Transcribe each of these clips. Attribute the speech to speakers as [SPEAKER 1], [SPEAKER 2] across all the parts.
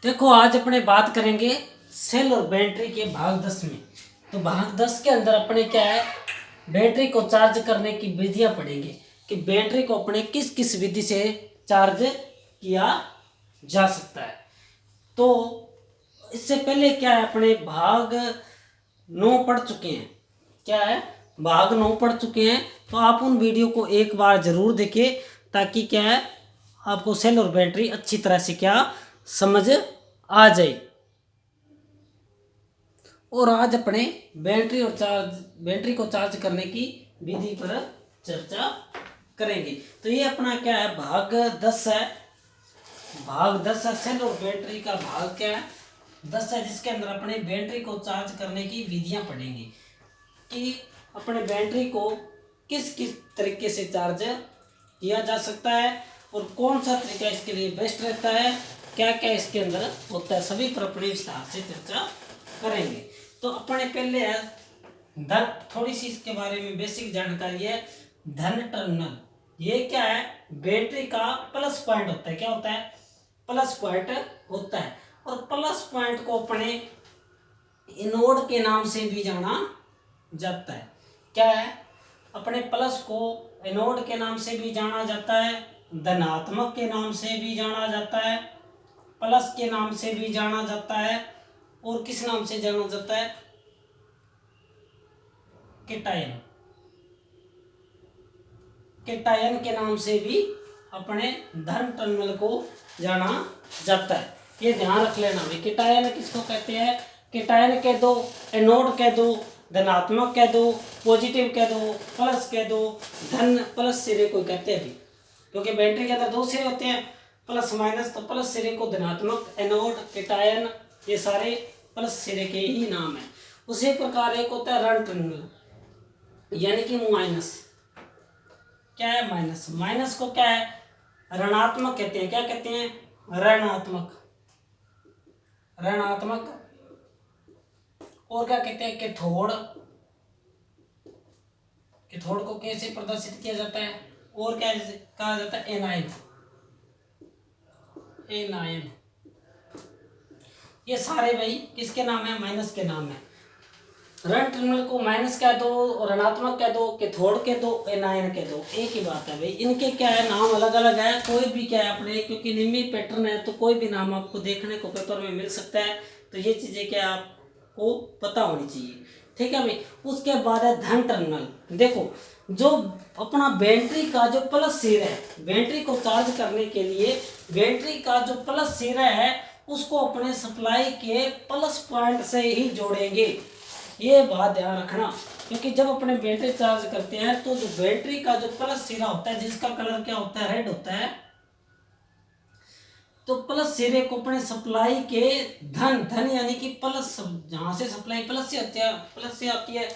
[SPEAKER 1] देखो आज अपने बात करेंगे सेल और बैटरी के भाग 10 में। तो भाग 10 के अंदर अपने क्या है, बैटरी को चार्ज करने की विधियां पढ़ेंगे कि बैटरी को अपने किस किस विधि से चार्ज किया जा सकता है। तो इससे पहले क्या है, अपने भाग 9 पढ़ चुके हैं। क्या है, भाग 9 पढ़ चुके हैं। तो आप उन वीडियो को एक बार जरूर देखिए ताकि क्या है, आपको सेल और बैटरी अच्छी तरह से क्या समझ आ जाए। और आज अपने बैटरी को चार्ज करने की विधि पर चर्चा करेंगे। तो ये अपना क्या है, भाग 10 है। भाग 10 है, सेल और बैटरी का भाग क्या है, 10 है, जिसके अंदर अपने बैटरी को चार्ज करने की विधियां पढ़ेंगे कि अपने बैटरी को किस किस तरीके से चार्ज किया जा सकता है और कौन सा तरीका इसके लिए बेस्ट रहता है, क्या क्या इसके अंदर होता है, सभी पर अपने विस्तार से चर्चा करेंगे। तो अपने पहले है धन, थोड़ी सी इसके बारे में बेसिक जानकारी है। धन टर्मिनल, ये क्या है, बैटरी का प्लस पॉइंट होता है। क्या होता है, प्लस पॉइंट होता है। और प्लस पॉइंट को अपने एनोड के नाम से भी जाना जाता है। क्या है, अपने प्लस को एनोड के नाम से भी जाना जाता है, धनात्मक के नाम से भी जाना जाता है, प्लस के नाम से भी जाना जाता है, और किस नाम से जाना जाता है, केटायन। केटायन के नाम से भी अपने धन टर्मिनल को जाना जाता है। ये ध्यान रख लेना भाई, केटायन किसको कहते हैं, केटायन कह दो, एनोड कह दो, धनात्मक कह दो, पॉजिटिव कह दो, प्लस कह दो, धन प्लस सिरे को कहते हैं भी, क्योंकि बैटरी के अंदर दो सिरे होते हैं, प्लस माइनस। तो प्लस सिरे को धनात्मक, एनोड, केटायन, ये सारे प्लस सिरे के ही नाम है। उसी प्रकार एक होता है ऋण टर्मिनल, यानी कि माइनस। क्या है, माइनस। माइनस को क्या है, ऋणात्मक कहते हैं। क्या कहते हैं, ऋणात्मक। ऋणात्मक। और क्या कहते हैं, कैथोड। कैथोड को कैसे प्रदर्शित किया जाता है, और क्या कहा जाता है, एनायन। एनायन। ये सारे भाई किसके नाम है, माइनस के नाम है। ऋण टर्मिनल को माइनस कह दो, ऋणात्मक कह दो, कैथोड कह दो, एनायन कह दो, एक ही बात है भाई। इनके क्या है, नाम अलग अलग है, कोई भी क्या है अपने, क्योंकि निम्न पैटर्न है तो कोई भी नाम आपको देखने को पेपर में मिल सकता है। तो ये चीजें क्या आपको पता होनी चाहिए, ठीक है भाई। उसके बाद है धन टर्मिनल। देखो, जो अपना बैटरी का जो प्लस सिरा है, बैटरी को चार्ज करने के लिए बैटरी का जो प्लस सिरा है उसको अपने सप्लाई के प्लस पॉइंट से ही जोड़ेंगे। ये बात ध्यान रखना, क्योंकि जब अपने बैटरी चार्ज करते हैं तो जो बैटरी का जो प्लस सिरा होता है, जिसका कलर क्या होता है, रेड होता है, तो प्लस सिरे को अपने सप्लाई के धन, धन यानी कि प्लस, जहां से सप्लाई प्लस से आती है, प्लस से आती है,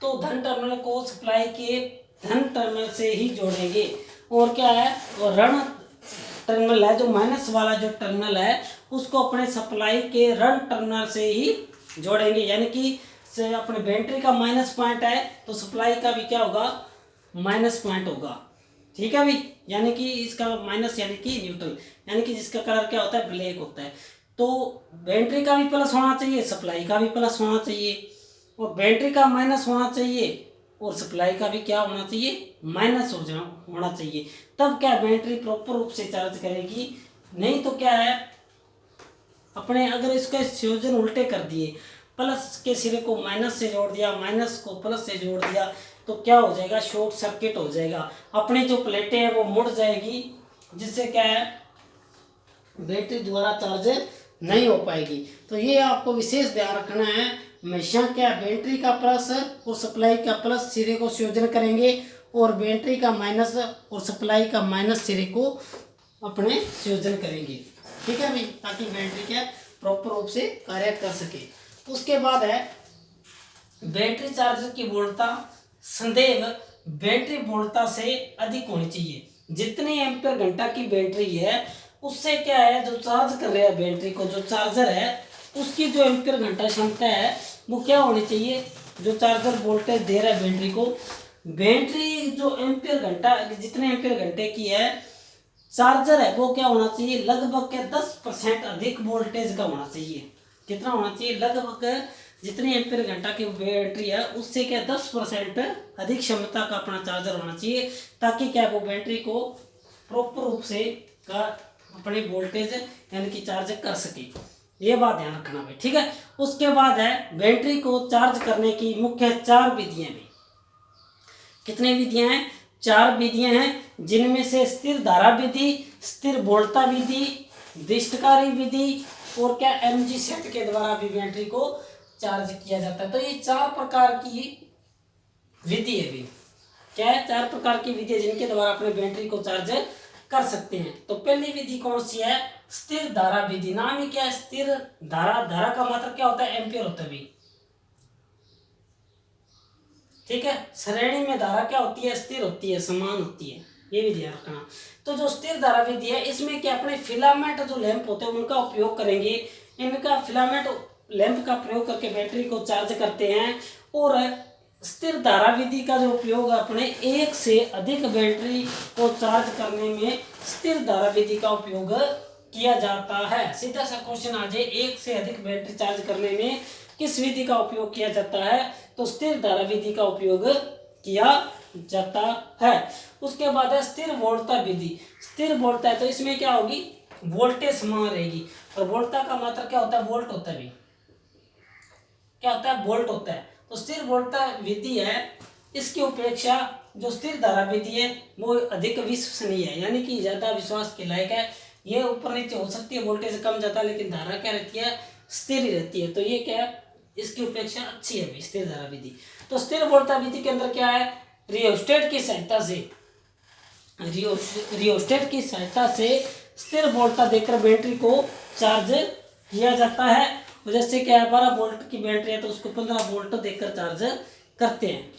[SPEAKER 1] तो धन टर्मिनल को सप्लाई के धन टर्मिनल से ही जोड़ेंगे। और क्या है, वो ऋण टर्मिनल है, जो माइनस वाला जो टर्मिनल है उसको अपने सप्लाई के ऋण टर्मिनल से ही जोड़ेंगे। यानी कि से अपने बैटरी का माइनस पॉइंट है तो सप्लाई का भी क्या होगा, माइनस पॉइंट होगा, ठीक है भाई। यानी कि इसका माइनस यानी कि न्यूट्रल, यानी कि जिसका कलर क्या होता है, ब्लैक होता है। तो बैटरी का भी प्लस होना चाहिए, सप्लाई का भी प्लस होना चाहिए, और बैटरी का माइनस होना चाहिए और सप्लाई का भी क्या होना चाहिए, माइनस होना चाहिए। तब क्या बैटरी प्रॉपर रूप से चार्ज करेगी। नहीं तो क्या है, अपने अगर इसका संयोजन उल्टे कर दिए, प्लस के सिरे को माइनस से जोड़ दिया, माइनस को प्लस से जोड़ दिया, तो क्या हो जाएगा, शॉर्ट सर्किट हो जाएगा। अपनी जो प्लेटें हैं वो मुड़ जाएगी, जिससे क्या है, बैटरी द्वारा चार्ज नहीं हो पाएगी। तो ये आपको विशेष ध्यान रखना है, हमेशा क्या, बैटरी का प्लस और सप्लाई का प्लस सिरे को संयोजन करेंगे, और बैटरी का माइनस और सप्लाई का माइनस सिरे को अपने संयोजन करेंगे, ठीक है भाई, ताकि बैटरी क्या प्रॉपर रूप से कार्य कर सके। उसके बाद है बैटरी चार्जर की वोल्टता संदेह बैटरी वोल्टता से अधिक होनी चाहिए। जितनी एम्पीयर घंटा की बैटरी है उससे क्या है, जो चार्ज कर रहा है बैटरी को, जो चार्जर है उसकी जो एम्पीयर घंटा क्षमता है वो क्या होनी चाहिए, जो चार्जर वोल्टेज दे रहा है बैटरी को, बैटरी जो एम्पीयर घंटा, जितने एम्पीयर घंटे की है चार्जर है वो क्या होना चाहिए, लगभग के 10% अधिक वोल्टेज का होना चाहिए। कितना होना चाहिए, लगभग जितनी एम्पीयर घंटा की बैटरी है उससे क्या 10% अधिक क्षमता का अपना चार्जर होना चाहिए, ताकि क्या वो बैटरी को प्रॉपर रूप से का अपने वोल्टेज यानी कि चार्ज कर सके। ये बात ध्यान रखना भाई, ठीक है। उसके बाद है बैटरी को चार्ज करने की मुख्य 4 विधियां भी। कितनी विधियां हैं, 4 विधियां हैं, जिनमें से स्थिर धारा विधि, स्थिर वोल्टता विधि, दिष्टकारी विधि और क्या एमजी सेट के द्वारा भी बैटरी को चार्ज किया जाता है। तो ये 4 प्रकार की विधि है भी, क्या है, 4 प्रकार की विधि है जिनके द्वारा अपने बैटरी को चार्ज कर सकते हैं। तो पहली विधि कौन सी है, स्थिर धारा विधि। नाम ही क्या है, स्थिर धारा। धारा का मतलब क्या होता है, एम्पियर होता है भी, ठीक है। श्रेणी में धारा क्या होती है, स्थिर होती है, समान होती है, ये भी ध्यान रखना। तो जो स्थिर धारा विधि है इसमें क्या अपने फिलामेंट जो लैंप होते हैं उनका उपयोग करेंगे। इनका फिलामेंट लैंप का प्रयोग करके बैटरी को चार्ज करते हैं। और स्थिर धारा विधि का जो उपयोग अपने एक से अधिक बैटरी को चार्ज करने में स्थिर धारा विधि का उपयोग किया जाता है। सीधा सा क्वेश्चन आ जाए, एक से अधिक बैटरी चार्ज करने में किस विधि का उपयोग किया जाता है, तो स्थिर धारा विधि का उपयोग किया जाता है। उसके बाद है स्थिर वोल्टता विधि। स्थिर वोल्टता है तो इसमें क्या होगी, वोल्टेज समान रहेगी। और वोल्टता का मात्रा क्या होता है, वोल्ट होता है भी, क्या होता है, वोल्ट होता है। तो स्थिर वोल्टता विधि है, इसकी अपेक्षा जो स्थिर धारा विधि है वो अधिक विश्वसनीय है, यानी कि ज्यादा विश्वास के लायक है। ये ऊपर नीचे हो सकती है, वोल्टेज कम जाता है, लेकिन धारा क्या रहती है, स्थिर ही रहती है। तो ये क्या है, इसकी अपेक्षा अच्छी है स्थिर धारा विधि। तो स्थिर वोल्टता विधि के अंदर क्या है, रियोस्टेट की सहायता से रियोस्टेट की सहायता से स्थिर वोल्टता देकर बैटरी को चार्ज किया जाता है। जैसे क्या है, 12 वोल्ट की बैटरी है तो उसको 15 वोल्ट देकर चार्ज करते हैं,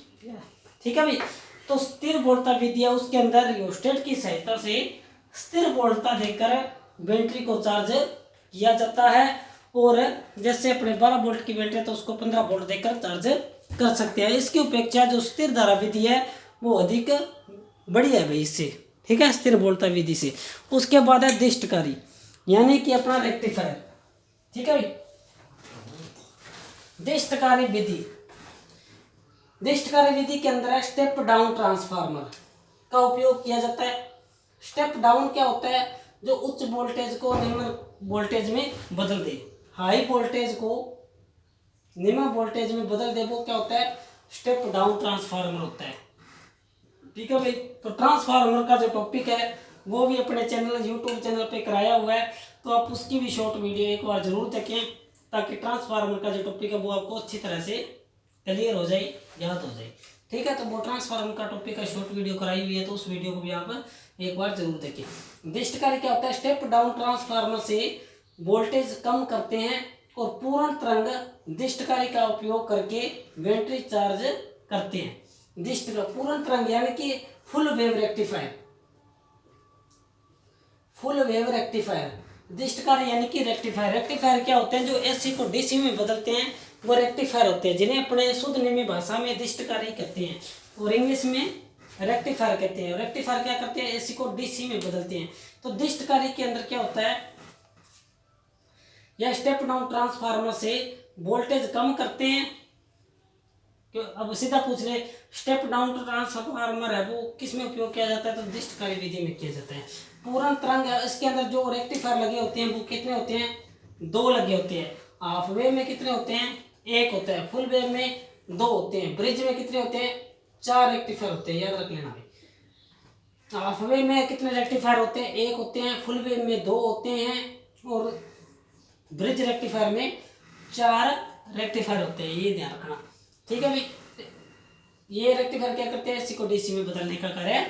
[SPEAKER 1] ठीक है भाई। तो स्थिर वोल्टता विधि है, उसके अंदर रियोस्टेट की सहायता से स्थिर वोल्टता देकर बैटरी को चार्ज किया जाता है। और जैसे अपने 12 वोल्ट की बैटरी है तो उसको 15 वोल्ट देकर चार्ज कर सकते हैं। इसकी अपेक्षा जो स्थिर धारा विधि है वो अधिक बढ़िया है भाई इससे, ठीक है, स्थिर वोल्टता विधि से। उसके बाद है दिष्टकारी, यानी कि अपना रेक्टिफायर, ठीक है भाई। दिष्टकारी विधि, दिष्टकारी विधि के अंदर है स्टेप डाउन ट्रांसफार्मर का उपयोग किया जाता है। स्टेप डाउन क्या होता है, जो उच्च वोल्टेज को निम्न वोल्टेज में बदल दे, हाई वोल्टेज को निम्न वोल्टेज में बदल दे, वो क्या होता है, स्टेप डाउन ट्रांसफार्मर होता है, ठीक है भाई। तो ट्रांसफार्मर का जो टॉपिक है वो भी अपने चैनल यूट्यूब चैनल पे कराया हुआ है, तो आप उसकी भी शॉर्ट वीडियो एक बार जरूर देखें, ताकि ट्रांसफार्मर का जो टॉपिक है वो आपको अच्छी तरह से क्लियर हो जाए, याद हो जाए, ठीक है। तो वो ट्रांसफार्मर का टॉपिक का शॉर्ट वीडियो कराई हुई है, तो उस वीडियो को भी आप एक बार जरूर देखें। दिष्टकारी क्या होता है, स्टेप डाउन ट्रांसफार्मर से वोल्टेज कम करते हैं और पूर्ण तरंग दिष्टकारी का उपयोग करके बैटरी चार्ज करते हैं। पूर्ण तरंग यानी कि full wave rectifier, full wave rectifier. दिष्टकारी यानी कि रेक्टिफायर। रेक्टिफायर क्या होते हैं, जो एसी को डीसी में बदलते हैं वो रेक्टिफायर होते हैं, जिन्हें अपने शुद्ध निमी भाषा में दिष्टकारी कहते हैं और इंग्लिश में रेक्टिफायर कहते हैं। रेक्टिफायर क्या करते हैं, एसी को डीसी में बदलते हैं। तो दिष्टकारी के अंदर क्या होता है, यह स्टेप डाउन ट्रांसफार्मर से वोल्टेज कम करते हैं। अब सीधा पूछ ले, स्टेप डाउन ट्रांसफार्मर है वो किस में उपयोग किया जाता है, तो दिष्टकारी विधि में किया जाता है। पूर्ण तरंग इसके अंदर जो रेक्टिफायर लगे होते हैं वो कितने होते हैं, 2 लगे होते हैं। हाफ वेव में कितने होते हैं, 1 होता है। फुल वेव में 2 होते हैं। ब्रिज में कितने होते हैं, 4 रेक्टिफायर होते हैं, याद रख लेना भाई। हाफ वेव में कितने रेक्टिफायर होते हैं, 1 होते हैं। फुल वेव में 2 होते हैं और ब्रिज रेक्टिफायर में 4 रेक्टिफायर होते हैं, ये ध्यान रखना, ठीक है भाई। ये रेक्टिफायर क्या करते हैं, एसी को डीसी में बदलने का कार्य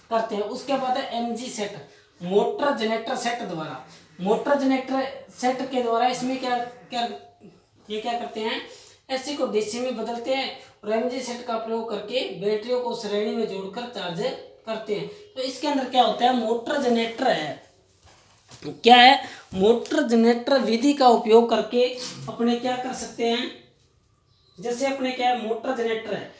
[SPEAKER 1] करते हैं। उसके बाद है MG set, motor generator set द्वारा। मोटर जनरेटर सेट के द्वारा इसमें क्या क्या ये क्या करते हैं, एसी को डीसी में बदलते हैं और एमजी सेट का प्रयोग करके बैटरियों को श्रेणी में जोड़कर चार्ज करते हैं। तो इसके अंदर क्या होता है, मोटर जनरेटर है, क्या है, मोटर जनरेटर विधि का उपयोग करके अपने क्या कर सकते हैं, जैसे अपने क्या है, मोटर जनरेटर है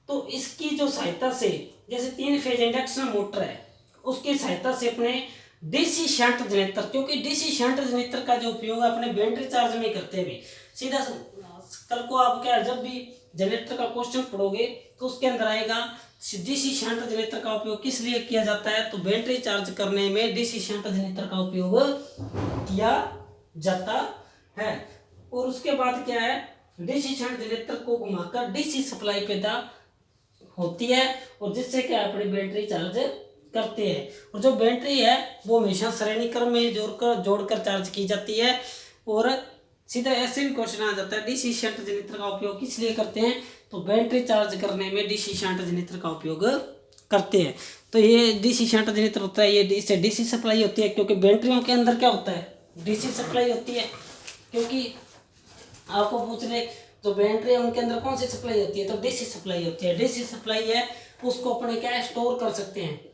[SPEAKER 1] तो इसकी जो सहायता से, जैसे 3 फेज इंडक्शन मोटर है उसकी सहायता से अपने डीसी शंट जनरेटर, क्योंकि डीसी शंट जनरेटर का जो उपयोग अपने बैटरी चार्ज में करते हैं। सीधा कल को आप क्या जब भी जनरेटर का क्वेश्चन पढ़ोगे तो उसके अंदर आएगा डीसी शंट जनरेटर का उपयोग किस लिए किया जाता है, तो बैटरी चार्ज करने में डीसी शंट जनरेटर का उपयोग किया जाता है। और उसके बाद क्या है, डीसी शंट जनरेटर को घुमाकर डीसी सप्लाई पैदा होती है और जिससे क्या अपनी बैटरी चार्ज करते हैं। और जो बैटरी है वो हमेशा श्रेणी क्रम में जोड़कर चार्ज की जाती है। और सीधा ऐसे भी क्वेश्चन आ जाता है डीसी शंट जनरेटर का उपयोग किस लिए करते हैं, तो बैटरी चार्ज करने में डीसी शंट जनरेटर का उपयोग करते हैं। तो ये डीसी शंट जनरेटर होता है, ये इससे डीसी सप्लाई होती है, क्योंकि बैटरियों के अंदर क्या होता है, डीसी सप्लाई होती है। क्योंकि आपको पूछ ले जो बैटरी है उनके अंदर कौन सी सप्लाई होती है, तो डीसी सप्लाई होती है। डीसी सप्लाई है उसको अपने क्या स्टोर कर सकते हैं,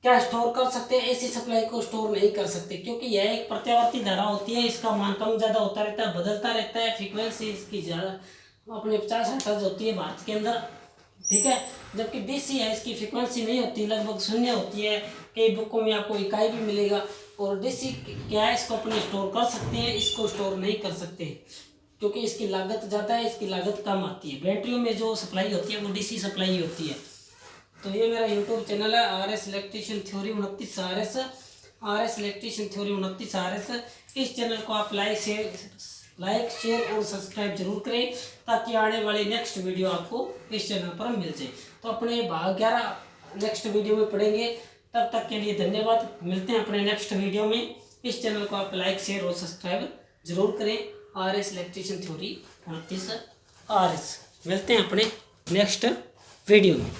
[SPEAKER 1] क्या स्टोर कर सकते हैं, एसी सप्लाई को स्टोर नहीं कर सकते, क्योंकि यह एक प्रत्यावर्ती धारा होती है, इसका मान कम ज़्यादा होता रहता है, बदलता रहता है। फ्रीक्वेंसी इसकी ज़्यादा अपने 50 हर्ट्ज होती है भारत के अंदर, ठीक है। जबकि डीसी है इसकी फ्रीक्वेंसी नहीं होती, लगभग शून्य होती है। कई बुकों में आपको इकाई भी मिलेगा। और डीसी क्या है, इसको अपने स्टोर कर सकते हैं, इसको स्टोर नहीं कर सकते क्योंकि इसकी लागत ज़्यादा है, इसकी लागत कम आती है। बैटरियों में जो सप्लाई होती है वो डीसी सप्लाई होती है। तो ये मेरा यूट्यूब चैनल है RS electrician theory 29 RS electrician theory 29 RS। इस चैनल को आप लाइक शेयर और सब्सक्राइब जरूर करें ताकि आने वाली नेक्स्ट वीडियो आपको इस चैनल पर मिल जाए। तो अपने भाग 11 नेक्स्ट वीडियो में पढ़ेंगे, तब तक के लिए धन्यवाद। मिलते हैं अपने नेक्स्ट वीडियो में। इस चैनल को आप लाइक शेयर और सब्सक्राइब जरूर करें। RS electrician theory 29 RS। मिलते हैं अपने नेक्स्ट वीडियो में।